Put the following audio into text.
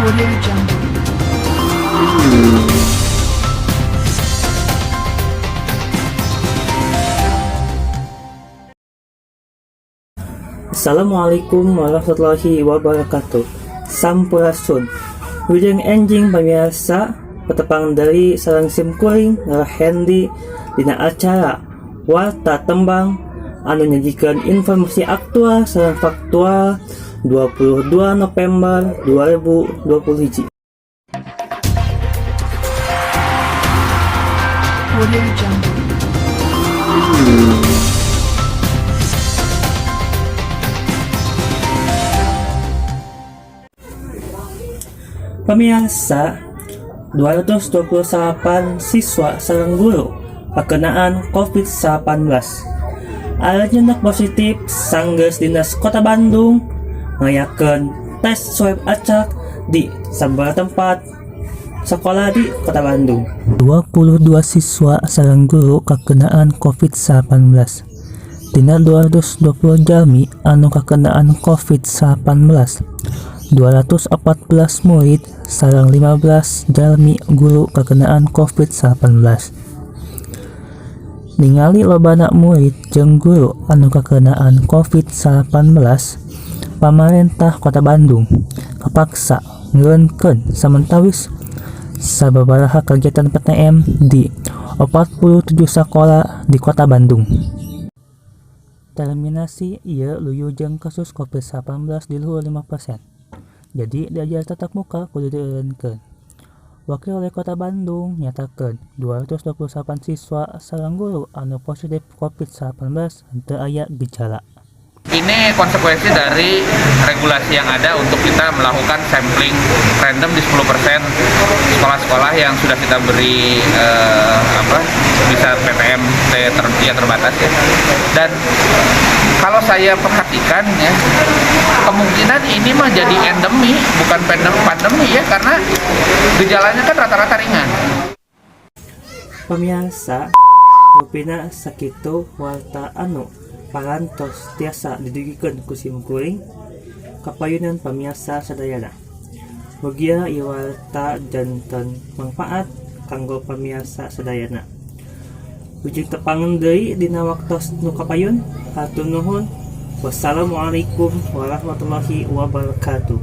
Audio Jungle. Assalamualaikum warahmatullahi wabarakatuh. Sampurasun. Wilujeng enjing pamirsa petepang dari sareng sim kuring ngarah Hendy dina acara Warta Tembang anu nyajikeun informasi aktual sareng faktual 22 November 2021. Audio Jungle. Pemirsa, 228 siswa sareng guru pakenaan COVID-19. Ayeuna positif sanggeus Dinas Kota Bandung ngayakeun tes swab acak di sabaraha tempat sekolah di Kota Bandung. 22 siswa sareng guru kakenaan COVID-19. Dina 220 jalmi anu kakenaan COVID-19. 214 murid sareng 15 jalmi guru kakenaan COVID-19. Ningali lobana murid jeung guru anu kakenaan COVID-19, pamarentah Kota Bandung kapaksa ngeureunkeun samentawis sababaraha kegiatan PTM di 47 sekolah di Kota Bandung. Terminasi ieu luyujeng kasus COVID-19 di luhur 5%. Jadi diajar tatap muka kudu dieureunkeun. Wakil Wali Kota Bandung nyatakeun 228 siswa sareng guru anu positif COVID-19 teu aya gejala. Ini konsekuensi dari regulasi yang ada untuk kita melakukan sampling random di 10% sekolah-sekolah yang sudah kita beri bisa PTM terbatas ya. Dan kalau saya perhatikan ya, kemungkinan ini mah jadi endemi bukan pandemi ya, karena gejalanya kan rata-rata ringan. Pemirsa, rupina sakitu warta anu parantos tiasa didugikeun ku sim kuring kapayunan pamirsa sadayana. Mugia ieu warta janten manfaat kanggo pamirsa sadayana. Ujung tepangeun deui dina waktos nu kapayun. Hatur nuhun. Wassalamualaikum warahmatullahi wabarakatuh.